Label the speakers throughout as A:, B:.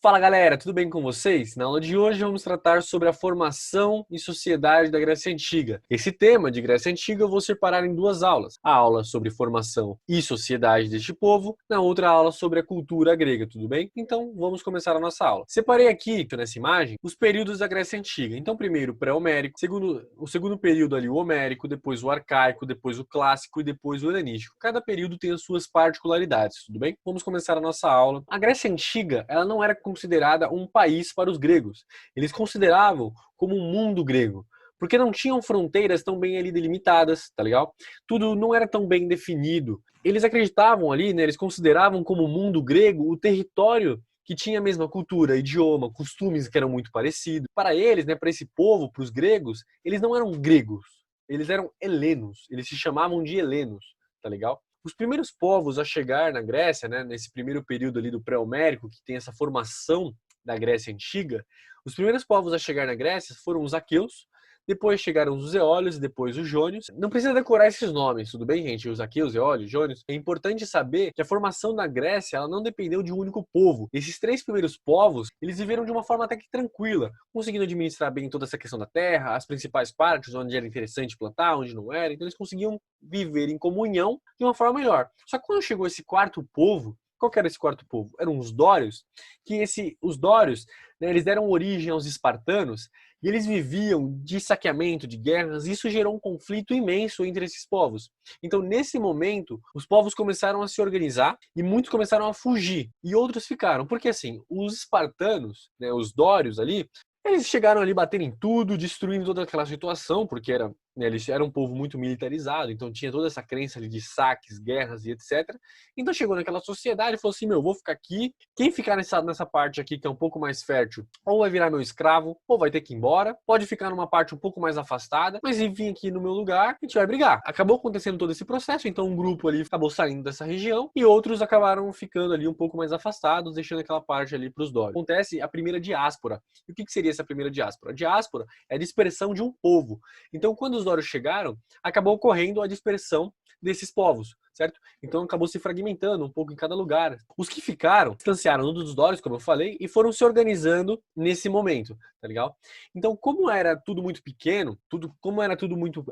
A: Fala galera, tudo bem com vocês? Na aula de hoje vamos tratar sobre a formação e sociedade da Grécia Antiga. Esse tema de Grécia Antiga eu vou separar em duas aulas. A aula sobre formação e sociedade deste povo, na outra aula sobre a cultura grega, tudo bem? Então vamos começar a nossa aula. Separei aqui, nessa imagem, os períodos da Grécia Antiga. Então primeiro o pré-homérico, o segundo período ali o homérico, depois o arcaico, depois o clássico e depois o helenístico. Cada período tem as suas particularidades, tudo bem? Vamos começar a nossa aula. A Grécia Antiga, ela não era considerada um país para os gregos. Eles consideravam como um mundo grego, porque não tinham fronteiras tão bem ali delimitadas, tá legal? Tudo não era tão bem definido. Eles acreditavam ali, né, eles consideravam como mundo grego o território que tinha a mesma cultura, idioma, costumes que eram muito parecidos. Para eles, né, para esse povo, para os gregos, eles não eram gregos, eles eram helenos, eles se chamavam de helenos, tá legal? Os primeiros povos a chegar na Grécia, né, nesse primeiro período ali do pré-homérico, que tem essa formação da Grécia Antiga, os primeiros povos a chegar na Grécia foram os aqueus, depois chegaram os eólios e depois os jônios. Não precisa decorar esses nomes, tudo bem, gente? Os aqueus, eólios, jônios. É importante saber que a formação da Grécia ela não dependeu de um único povo. Esses três primeiros povos, eles viveram de uma forma até que tranquila, conseguindo administrar bem toda essa questão da terra, as principais partes, onde era interessante plantar, onde não era. Então eles conseguiam viver em comunhão de uma forma melhor. Só que quando chegou esse quarto povo, qual que era esse quarto povo? Eram os dórios, os dórios, né, eles deram origem aos espartanos, e eles viviam de saqueamento, de guerras, e isso gerou um conflito imenso entre esses povos. Então, nesse momento, os povos começaram a se organizar e muitos começaram a fugir, e outros ficaram. Porque assim, os espartanos, né, os dórios ali, eles chegaram ali batendo em tudo, destruindo toda aquela situação, porque eles eram um povo muito militarizado, então tinha toda essa crença ali de saques, guerras e etc. Então chegou naquela sociedade e falou assim, vou ficar aqui, quem ficar nessa parte aqui que é um pouco mais fértil, ou vai virar meu escravo, ou vai ter que ir embora, pode ficar numa parte um pouco mais afastada, mas vir aqui no meu lugar, a gente vai brigar. Acabou acontecendo todo esse processo, então um grupo ali acabou saindo dessa região, e outros acabaram ficando ali um pouco mais afastados, deixando aquela parte ali para os dórios. Acontece a primeira diáspora. E o que seria essa primeira diáspora? A diáspora é a dispersão de um povo. Então, quando os dórios chegaram, acabou ocorrendo a dispersão desses povos, certo? Então acabou se fragmentando um pouco em cada lugar. Os que ficaram, distanciaram um dos dórios, como eu falei, e foram se organizando nesse momento, tá legal? Então, como era tudo muito pequeno,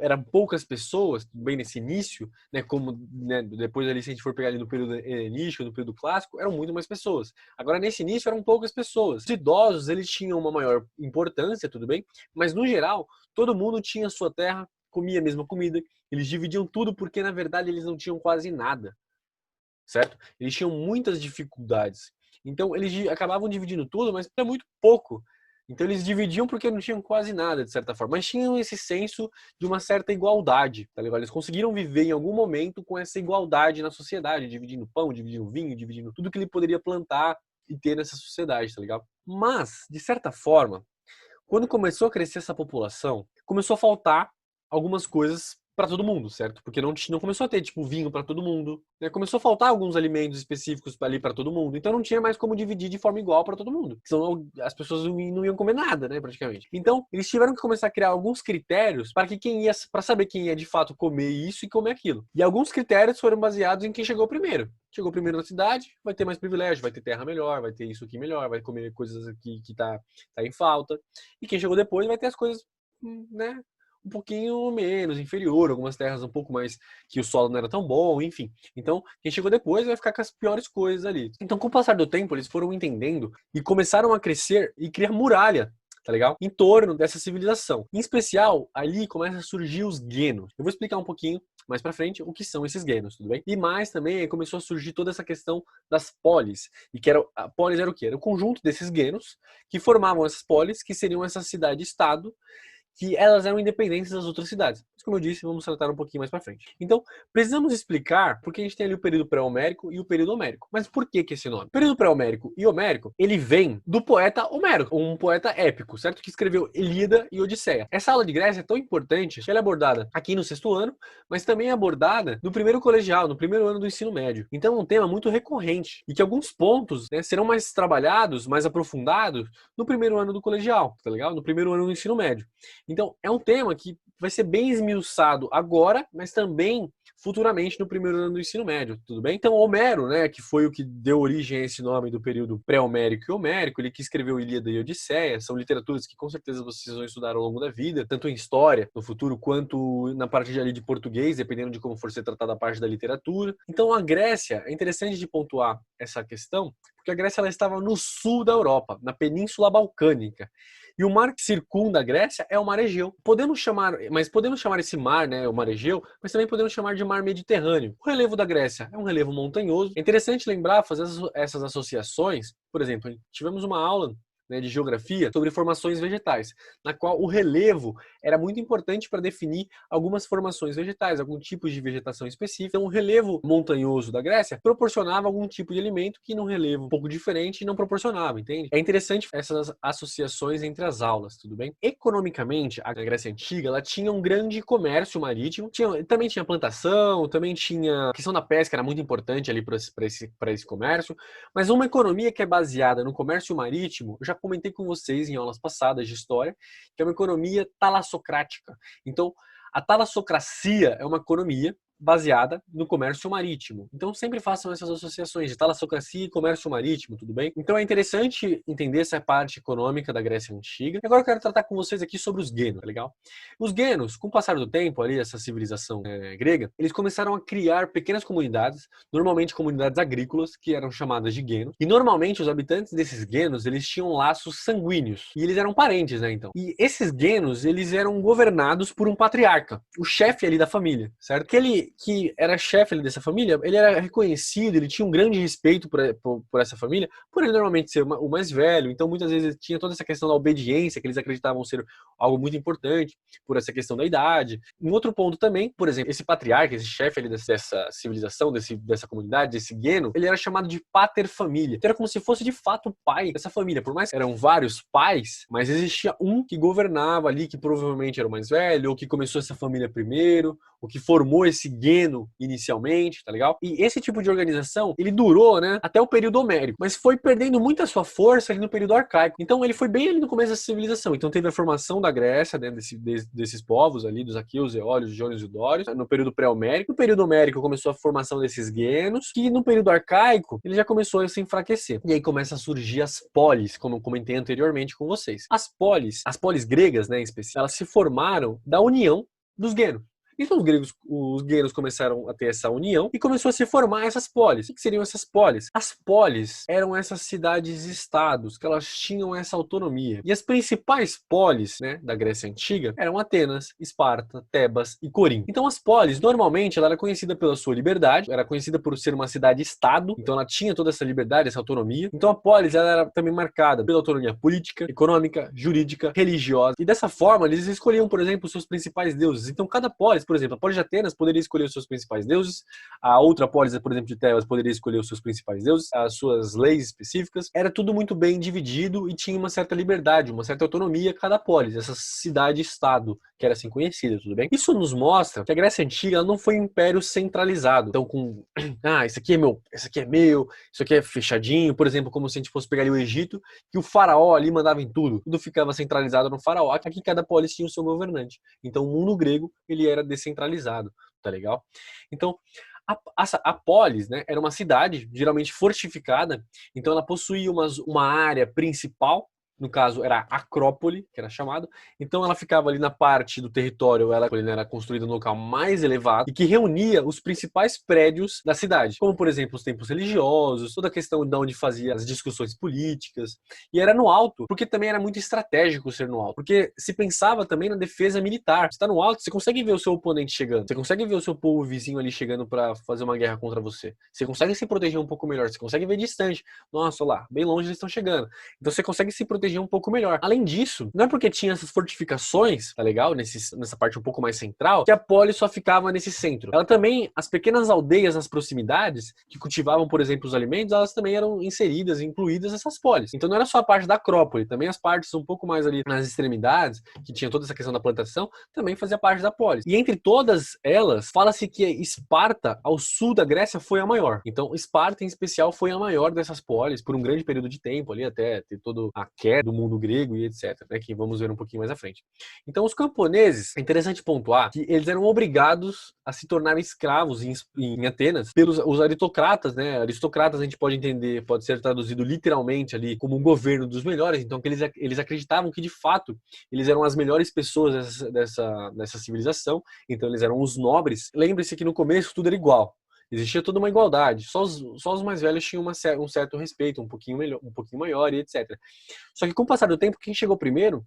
A: eram poucas pessoas, bem nesse início, né, como né, depois ali, se a gente for pegar ali no período helenístico, no período clássico, eram muito mais pessoas. Agora, nesse início, eram poucas pessoas. Os idosos, eles tinham uma maior importância, tudo bem? Mas, no geral, todo mundo tinha sua terra, comia a mesma comida, eles dividiam tudo porque, na verdade, eles não tinham quase nada, certo? Eles tinham muitas dificuldades. Então, eles acabavam dividindo tudo, mas é muito pouco. Então, eles dividiam porque não tinham quase nada, de certa forma. Mas tinham esse senso de uma certa igualdade, tá ligado? Eles conseguiram viver em algum momento com essa igualdade na sociedade, dividindo pão, dividindo vinho, dividindo tudo que ele poderia plantar e ter nessa sociedade, tá ligado? Mas, de certa forma, quando começou a crescer essa população, começou a faltar algumas coisas para todo mundo, certo? Porque não começou a ter tipo vinho para todo mundo, né? Começou a faltar alguns alimentos específicos ali para todo mundo, então não tinha mais como dividir de forma igual para todo mundo. Senão as pessoas não iam comer nada, né, praticamente. Então, eles tiveram que começar a criar alguns critérios para saber quem ia de fato comer isso e comer aquilo. E alguns critérios foram baseados em quem chegou primeiro. Chegou primeiro na cidade, vai ter mais privilégio, vai ter terra melhor, vai ter isso aqui melhor, vai comer coisas aqui que tá em falta. E quem chegou depois vai ter as coisas, né, um pouquinho menos, inferior, algumas terras um pouco mais que o solo não era tão bom, enfim. Então, quem chegou depois vai ficar com as piores coisas ali. Então, com o passar do tempo, eles foram entendendo e começaram a crescer e criar muralha, tá legal? Em torno dessa civilização. Em especial, ali começa a surgir os guenos. Eu vou explicar um pouquinho mais pra frente o que são esses guenos, tudo bem? E mais também começou a surgir toda essa questão das polis. E que a polis era o quê? Era o conjunto desses guenos que formavam essas polis, que seriam essa cidade-estado, que elas eram independentes das outras cidades. Mas, como eu disse, vamos tratar um pouquinho mais para frente. Então, precisamos explicar porque a gente tem ali o período pré-homérico e o período homérico. Mas por que esse nome? O período pré-homérico e homérico, ele vem do poeta Homero, um poeta épico, certo? Que escreveu Ilíada e Odisseia. Essa aula de Grécia é tão importante que ela é abordada aqui no sexto ano, mas também é abordada no primeiro colegial, no primeiro ano do ensino médio. Então é um tema muito recorrente e que alguns pontos, né, serão mais trabalhados, mais aprofundados no primeiro ano do colegial, tá legal? No primeiro ano do ensino médio. Então, é um tema que vai ser bem esmiuçado agora, mas também futuramente no primeiro ano do ensino médio, tudo bem? Então, Homero, né, que foi o que deu origem a esse nome do período pré-homérico e homérico, ele que escreveu Ilíada e Odisseia, são literaturas que com certeza vocês vão estudar ao longo da vida, tanto em história no futuro quanto na parte ali de português, dependendo de como for ser tratada a parte da literatura. Então, a Grécia, é interessante de pontuar essa questão, porque a Grécia ela estava no sul da Europa, na Península Balcânica. E o mar que circunda a Grécia é o Mar Egeu. Podemos chamar esse mar, né, o Mar Egeu, mas também podemos chamar de Mar Mediterrâneo. O relevo da Grécia é um relevo montanhoso. É interessante lembrar, fazer essas associações. Por exemplo, tivemos uma aula, né, de geografia sobre formações vegetais, na qual o relevo era muito importante para definir algumas formações vegetais, algum tipo de vegetação específica. Então, o relevo montanhoso da Grécia proporcionava algum tipo de alimento que num relevo um pouco diferente não proporcionava, entende? É interessante essas associações entre as aulas, tudo bem? Economicamente, a Grécia Antiga ela tinha um grande comércio marítimo, também tinha plantação, também tinha a questão da pesca, era muito importante ali para esse comércio, mas uma economia que é baseada no comércio marítimo, eu já comentei com vocês em aulas passadas de história, que é uma economia talassocrática. Então, a talassocracia é uma economia baseada no comércio marítimo. Então, sempre façam essas associações de talassocracia e comércio marítimo, tudo bem? Então, é interessante entender essa parte econômica da Grécia Antiga. E agora eu quero tratar com vocês aqui sobre os guenos, tá legal? Os guenos, com o passar do tempo, ali, essa civilização grega, eles começaram a criar pequenas comunidades, normalmente comunidades agrícolas, que eram chamadas de guenos. E, normalmente, os habitantes desses guenos, eles tinham laços sanguíneos. E eles eram parentes, né, então? E esses guenos, eles eram governados por um patriarca, o chefe ali da família, certo? Que era chefe ali dessa família, ele era reconhecido, ele tinha um grande respeito por essa família, por ele normalmente ser o mais velho, então muitas vezes tinha toda essa questão da obediência, que eles acreditavam ser algo muito importante, por essa questão da idade. Um outro ponto também, por exemplo, esse patriarca, esse chefe ali dessa civilização, dessa comunidade, desse gueno, ele era chamado de pater família. Então era como se fosse de fato o pai dessa família, por mais que eram vários pais, mas existia um que governava ali, que provavelmente era o mais velho, ou que começou essa família primeiro, o que formou esse gueno inicialmente, tá legal? E esse tipo de organização, ele durou, né, até o período homérico, mas foi perdendo muita sua força ali no período arcaico. Então ele foi bem ali no começo da civilização. Então teve a formação da Grécia, né, desses povos ali, dos aqueus, eólios, jônios e dórios, no período pré-homérico. No período homérico começou a formação desses guenos, que no período arcaico ele já começou a se enfraquecer. E aí começa a surgir as polis, como eu comentei anteriormente com vocês. As polis gregas, né, em especial, elas se formaram da união dos guenos. Então os gregos começaram a ter essa união e começou a se formar essas polis. O que seriam essas polis? As polis eram essas cidades-estados que elas tinham essa autonomia. E as principais polis, né, da Grécia Antiga eram Atenas, Esparta, Tebas e Corinto. Então as polis, normalmente, ela era conhecida pela sua liberdade, era conhecida por ser uma cidade-estado, então ela tinha toda essa liberdade, essa autonomia. Então a polis ela era também marcada pela autonomia política, econômica, jurídica, religiosa. E dessa forma, eles escolhiam, por exemplo, os seus principais deuses. Então cada polis, por exemplo, a polis de Atenas poderia escolher os seus principais deuses, a outra polis, por exemplo, de Tebas poderia escolher os seus principais deuses, as suas leis específicas. Era tudo muito bem dividido e tinha uma certa liberdade, uma certa autonomia cada polis, essa cidade-estado, que era assim conhecida, tudo bem? Isso nos mostra que a Grécia Antiga ela não foi um império centralizado. Então, isso aqui é meu, isso aqui é meu, isso aqui é fechadinho, por exemplo, como se a gente fosse pegar ali o Egito, que o faraó ali mandava em tudo ficava centralizado no faraó, aqui cada polis tinha o seu governante. Então, o mundo grego, ele era descentralizado, tá legal? Então, a polis, né, era uma cidade geralmente fortificada, então ela possuía uma área principal, no caso era a Acrópole, que era chamado, então ela ficava ali na parte do território, ela era construída no local mais elevado e que reunia os principais prédios da cidade, como por exemplo os templos religiosos, toda a questão de onde fazia as discussões políticas, e era no alto, porque também era muito estratégico ser no alto, porque se pensava também na defesa militar. Você está no alto, você consegue ver o seu oponente chegando, você consegue ver o seu povo vizinho ali chegando para fazer uma guerra contra você, você consegue se proteger um pouco melhor, você consegue ver distante, nossa, olha lá, bem longe eles estão chegando, então você consegue se proteger um pouco melhor. Além disso, não é porque tinha essas fortificações, tá legal? Nessa parte um pouco mais central, que a polis só ficava nesse centro. Ela também, as pequenas aldeias nas proximidades, que cultivavam, por exemplo, os alimentos, elas também eram inseridas, incluídas nessas polis. Então não era só a parte da Acrópole, também as partes um pouco mais ali nas extremidades, que tinha toda essa questão da plantação, também fazia parte da polis. E entre todas elas, fala-se que Esparta, ao sul da Grécia, foi a maior. Então Esparta, em especial, foi a maior dessas polis, por um grande período de tempo ali, até ter toda a queda do mundo grego e etc, né, que vamos ver um pouquinho mais à frente. Então, os camponeses, é interessante pontuar que eles eram obrigados a se tornar escravos em Atenas pelos os aristocratas, né? Aristocratas a gente pode entender, pode ser traduzido literalmente ali como um governo dos melhores, então que eles acreditavam que de fato eles eram as melhores pessoas dessa civilização, então eles eram os nobres. Lembre-se que no começo tudo era igual. Existia toda uma igualdade, só os mais velhos tinham um certo respeito, um pouquinho melhor, um pouquinho maior e etc. Só que com o passar do tempo, quem chegou primeiro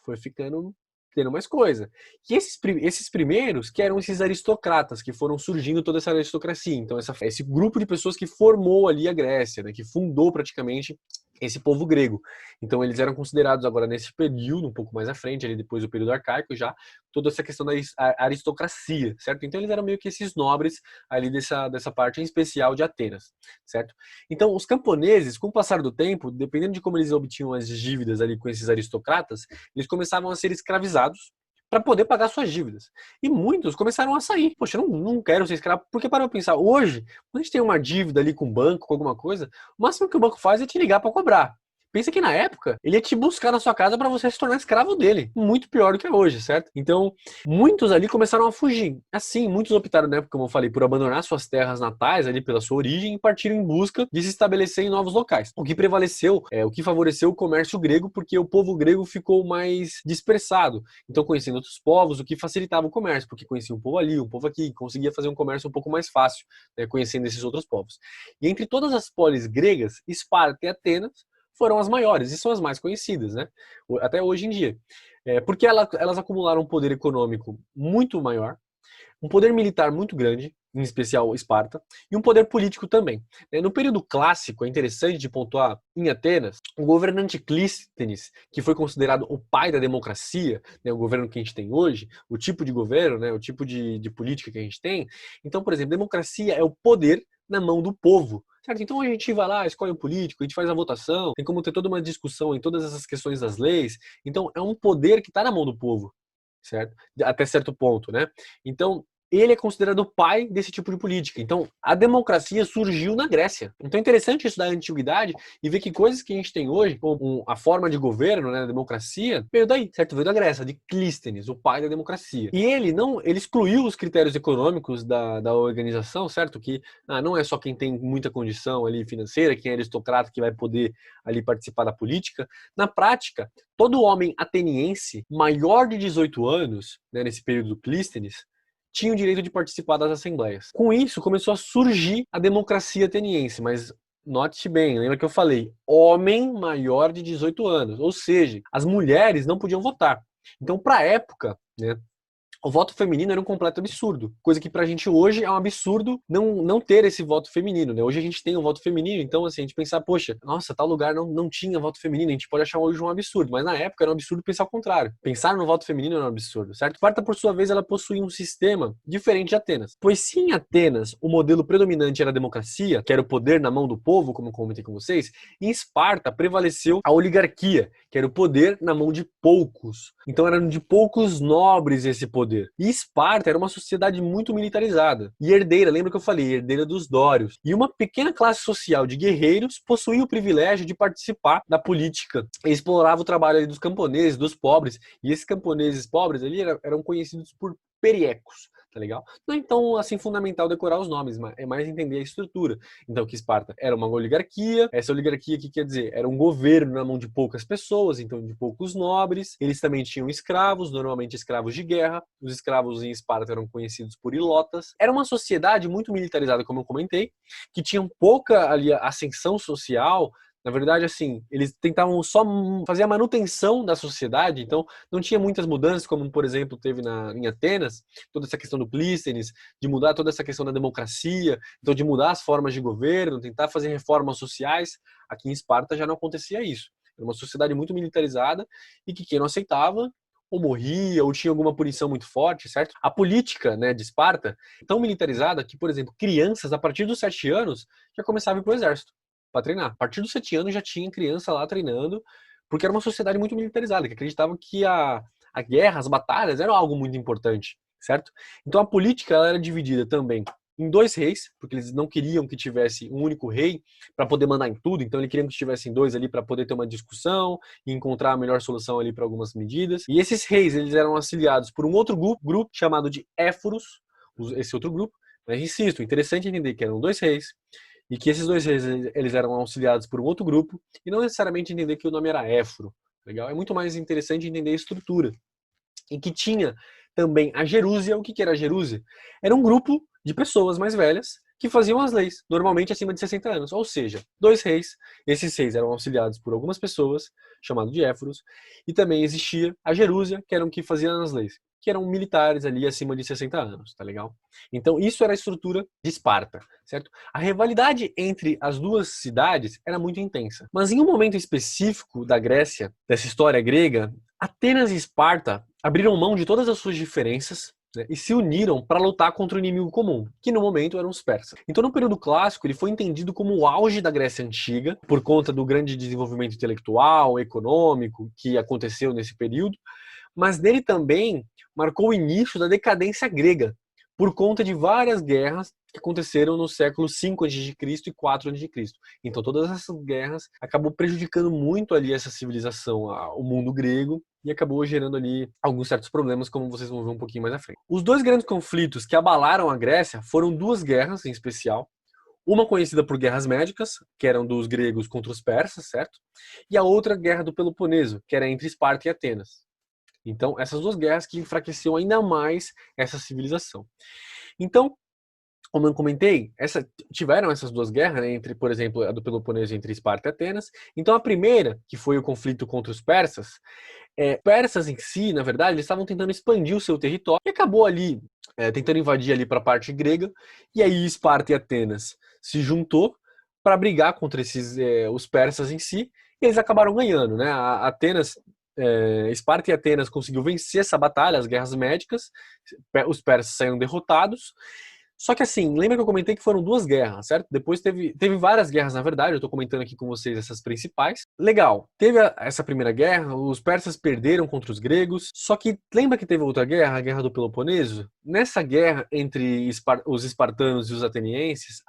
A: foi ficando tendo mais coisa. E esses primeiros que eram esses aristocratas que foram surgindo toda essa aristocracia. Então esse grupo de pessoas que formou ali a Grécia, né, que fundou praticamente esse povo grego. Então eles eram considerados agora nesse período, um pouco mais à frente, ali depois do período arcaico já, toda essa questão da aristocracia, certo? Então eles eram meio que esses nobres ali dessa parte em especial de Atenas, certo? Então os camponeses, com o passar do tempo, dependendo de como eles obtinham as dívidas ali com esses aristocratas, eles começavam a ser escravizados para poder pagar suas dívidas. E muitos começaram a sair. Poxa, eu não quero ser escravo. Porque para eu pensar, hoje, quando a gente tem uma dívida ali com o banco, com alguma coisa, o máximo que o banco faz é te ligar para cobrar. Pensa que na época, ele ia te buscar na sua casa para você se tornar escravo dele. Muito pior do que é hoje, certo? Então, muitos ali começaram a fugir. Assim, muitos optaram, né, como eu falei, por abandonar suas terras natais ali pela sua origem e partiram em busca de se estabelecer em novos locais. O que prevaleceu, o que favoreceu o comércio grego, porque o povo grego ficou mais dispersado. Então, conhecendo outros povos, o que facilitava o comércio, porque conhecia um povo ali, um povo aqui, conseguia fazer um comércio um pouco mais fácil, né, conhecendo esses outros povos. E entre todas as polis gregas, Esparta e Atenas foram as maiores e são as mais conhecidas, né? Até hoje em dia. Porque elas acumularam um poder econômico muito maior, um poder militar muito grande, em especial Esparta, e um poder político também. No período clássico, é interessante de pontuar, em Atenas, o governante Clístenes, que foi considerado o pai da democracia, né, o governo que a gente tem hoje, o tipo de governo, né, o tipo de política que a gente tem. Então, por exemplo, democracia é o poder na mão do povo. Certo? Então a gente vai lá, escolhe um político, a gente faz a votação, tem como ter toda uma discussão em todas essas questões das leis. Então é um poder que está na mão do povo, certo? Até certo ponto, né? Então ele é considerado o pai desse tipo de política. Então a democracia surgiu na Grécia. Então é interessante isso da antiguidade e ver que coisas que a gente tem hoje, como a forma de governo, né, a democracia, veio daí, certo? Veio da Grécia, de Clístenes, o pai da democracia. E ele excluiu os critérios econômicos da organização, certo? Que não é só quem tem muita condição ali financeira, quem é aristocrata que vai poder ali participar da política. Na prática, todo homem ateniense maior de 18 anos, né, nesse período do Clístenes, tinha o direito de participar das assembleias. Com isso, começou a surgir a democracia ateniense, mas note bem, lembra que eu falei, homem maior de 18 anos, ou seja, as mulheres não podiam votar. Então, para a época, né, o voto feminino era um completo absurdo, coisa que pra gente hoje é um absurdo não ter esse voto feminino, né? Hoje a gente tem um voto feminino, então assim, a gente pensar, poxa, nossa, tal lugar não tinha voto feminino, a gente pode achar hoje um absurdo, mas na época era um absurdo pensar o contrário. Pensar no voto feminino era um absurdo, certo? Esparta, por sua vez, ela possuía um sistema diferente de Atenas, pois se em Atenas o modelo predominante era a democracia, que era o poder na mão do povo, como eu comentei com vocês, em Esparta prevaleceu a oligarquia, que era o poder na mão de poucos. Então eram de poucos nobres esse poder. E Esparta era uma sociedade muito militarizada e herdeira, lembra que eu falei, herdeira dos dórios. E uma pequena classe social de guerreiros possuía o privilégio de participar da política e explorava o trabalho ali dos camponeses, dos pobres. E esses camponeses pobres ali eram conhecidos por periecos. Tá legal? Não é então assim fundamental decorar os nomes, mas é mais entender a estrutura. Então, que Esparta era uma oligarquia, essa oligarquia que quer dizer, era um governo na mão de poucas pessoas, então de poucos nobres. Eles também tinham escravos, normalmente escravos de guerra. Os escravos em Esparta eram conhecidos por ilotas. Era uma sociedade muito militarizada, como eu comentei, que tinha pouca ali ascensão social. Na verdade, assim, eles tentavam só fazer a manutenção da sociedade, então não tinha muitas mudanças, como, por exemplo, teve em Atenas, toda essa questão do Clístenes, de mudar toda essa questão da democracia, então de mudar as formas de governo, tentar fazer reformas sociais. Aqui em Esparta já não acontecia isso. Era uma sociedade muito militarizada e que quem não aceitava ou morria, ou tinha alguma punição muito forte, certo? A política, né, de Esparta, tão militarizada que, por exemplo, crianças, a partir dos 7 anos, já começavam a ir para o exército para treinar. A partir dos 7 anos já tinha criança lá treinando, porque era uma sociedade muito militarizada, que acreditava que a guerra, as batalhas eram algo muito importante, certo? Então a política ela era dividida também em 2 reis, porque eles não queriam que tivesse um único rei para poder mandar em tudo, então eles queriam que tivessem 2 ali para poder ter uma discussão e encontrar a melhor solução ali para algumas medidas. E esses reis, eles eram auxiliados por um outro grupo chamado de Éforos, esse outro grupo. Mas insisto, interessante entender que eram 2 reis e que esses 2 reis eles eram auxiliados por um outro grupo e não necessariamente entender que o nome era Éforo. Legal? É muito mais interessante entender a estrutura. E que tinha também a Gerúsia. O que era a Gerúsia? Era um grupo de pessoas mais velhas que faziam as leis, normalmente acima de 60 anos. Ou seja, 2 reis, esses reis eram auxiliados por algumas pessoas, chamado de éforos, e também existia a Gerúsia, que eram que faziam as leis, que eram militares ali acima de 60 anos, tá legal? Então isso era a estrutura de Esparta, certo? A rivalidade entre as duas cidades era muito intensa. Mas em um momento específico da Grécia, dessa história grega, Atenas e Esparta abriram mão de todas as suas diferenças, né, e se uniram para lutar contra o inimigo comum, que no momento eram os persas. Então, no período clássico, ele foi entendido como o auge da Grécia Antiga, por conta do grande desenvolvimento intelectual, econômico que aconteceu nesse período, mas nele também marcou o início da decadência grega, por conta de várias guerras que aconteceram no século 5 a.C. e 4 a.C. Então todas essas guerras acabou prejudicando muito ali essa civilização, o mundo grego, e acabou gerando ali alguns certos problemas, como vocês vão ver um pouquinho mais à frente. Os 2 grandes conflitos que abalaram a Grécia foram 2 guerras em especial. Uma conhecida por guerras médicas, que eram dos gregos contra os persas, certo? E a outra guerra do Peloponeso, que era entre Esparta e Atenas. Então, essas 2 guerras que enfraqueciam ainda mais essa civilização. Então, como eu comentei, tiveram essas 2 guerras, né, entre, por exemplo, a do Peloponeso entre Esparta e Atenas. Então, a primeira, que foi o conflito contra os persas, persas em si, na verdade, eles estavam tentando expandir o seu território e acabou ali tentando invadir ali para a parte grega. E aí Esparta e Atenas se juntou para brigar contra os persas em si, e eles acabaram ganhando, né? Esparta e Atenas conseguiu vencer essa batalha, as guerras médicas, os persas saíram derrotados. Só que assim, lembra que eu comentei que foram 2 guerras, certo? Depois teve várias guerras, na verdade, eu tô comentando aqui com vocês essas principais. Legal, teve essa primeira guerra, os persas perderam contra os gregos, só que lembra que teve outra guerra, a Guerra do Peloponeso? Nessa guerra entre os espartanos e os atenienses,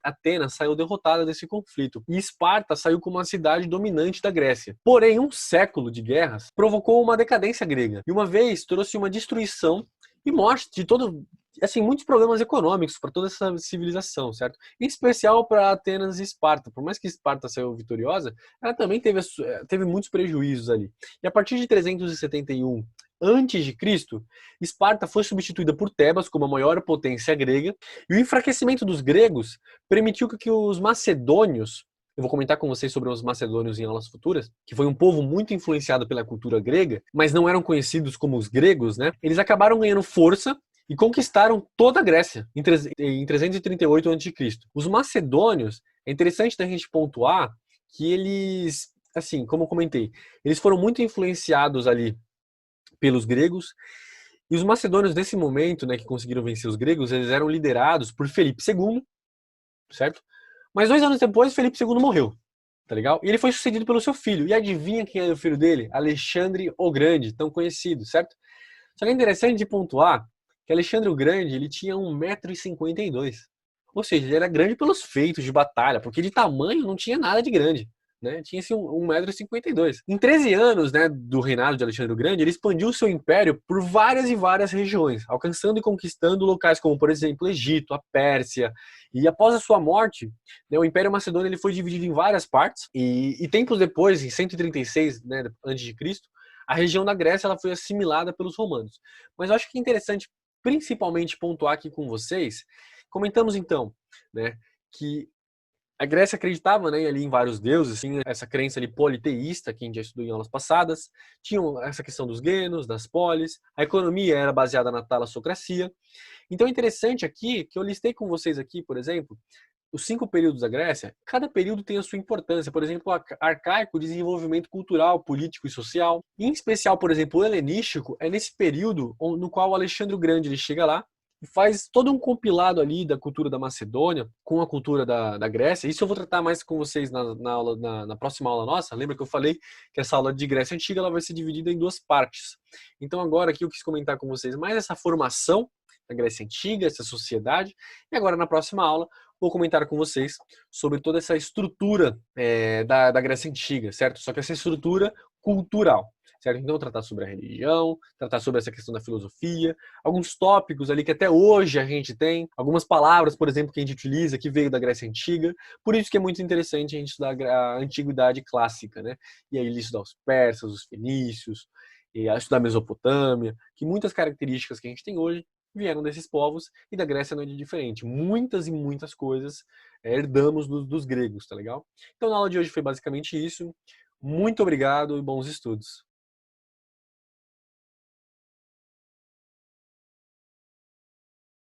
A: Atenas saiu derrotada desse conflito, e Esparta saiu como uma cidade dominante da Grécia. Porém, um século de guerras provocou uma decadência grega, e uma vez trouxe uma destruição e morte de todo, assim, muitos problemas econômicos para toda essa civilização, certo? Em especial para Atenas e Esparta. Por mais que Esparta saiu vitoriosa, ela também teve muitos prejuízos ali. E a partir de 371 antes de Cristo, Esparta foi substituída por Tebas como a maior potência grega, e o enfraquecimento dos gregos permitiu que os macedônios, eu vou comentar com vocês sobre os macedônios em aulas futuras, que foi um povo muito influenciado pela cultura grega, mas não eram conhecidos como os gregos, né? Eles acabaram ganhando força e conquistaram toda a Grécia em 338 a.C. Os macedônios, é interessante da gente pontuar que eles, assim, como eu comentei, eles foram muito influenciados ali pelos gregos, e os macedônios nesse momento, né, que conseguiram vencer os gregos, eles eram liderados por Felipe II, certo? Mas 2 anos depois, Felipe II morreu, tá legal? E ele foi sucedido pelo seu filho. E adivinha quem é o filho dele? Alexandre o Grande, tão conhecido, certo? Só que é interessante de pontuar que Alexandre o Grande, ele tinha 1,52 m. Ou seja, ele era grande pelos feitos de batalha, porque de tamanho não tinha nada de grande. Né? Tinha assim, 1,52 m. Em 13 anos, né, do reinado de Alexandre o Grande, ele expandiu o seu império por várias e várias regiões, alcançando e conquistando locais como, por exemplo, Egito, a Pérsia. E após a sua morte, né, o Império Macedônio ele foi dividido em várias partes, e tempos depois, em 136, né, antes de Cristo, a região da Grécia ela foi assimilada pelos romanos. Mas eu acho que é interessante, principalmente, pontuar aqui com vocês. Comentamos então, né, que a Grécia acreditava, né, ali em vários deuses, tinha essa crença ali politeísta, que a gente já estudou em aulas passadas, tinha essa questão dos genos, das polis, a economia era baseada na talassocracia. Então é interessante aqui, que eu listei com vocês aqui, por exemplo, os 5 períodos da Grécia, cada período tem a sua importância. Por exemplo, o arcaico, desenvolvimento cultural, político e social. Em especial, por exemplo, o helenístico é nesse período no qual o Alexandre o Grande ele chega lá e faz todo um compilado ali da cultura da Macedônia com a cultura da Grécia. Isso eu vou tratar mais com vocês na próxima aula nossa. Lembra que eu falei que essa aula de Grécia Antiga ela vai ser dividida em 2 partes. Então agora aqui eu quis comentar com vocês mais essa formação a Grécia Antiga, essa sociedade. E agora, na próxima aula, vou comentar com vocês sobre toda essa estrutura da Grécia Antiga, certo? Só que essa estrutura cultural, certo? Então, tratar sobre a religião, tratar sobre essa questão da filosofia, alguns tópicos ali que até hoje a gente tem, algumas palavras, por exemplo, que a gente utiliza, que veio da Grécia Antiga. Por isso que é muito interessante a gente estudar a antiguidade clássica, né? E aí estudar os persas, os fenícios, e estudar a Mesopotâmia, que muitas características que a gente tem hoje vieram desses povos, e da Grécia não é diferente. Muitas e muitas coisas herdamos dos gregos, tá legal? Então, na aula de hoje foi basicamente isso. Muito obrigado e bons estudos.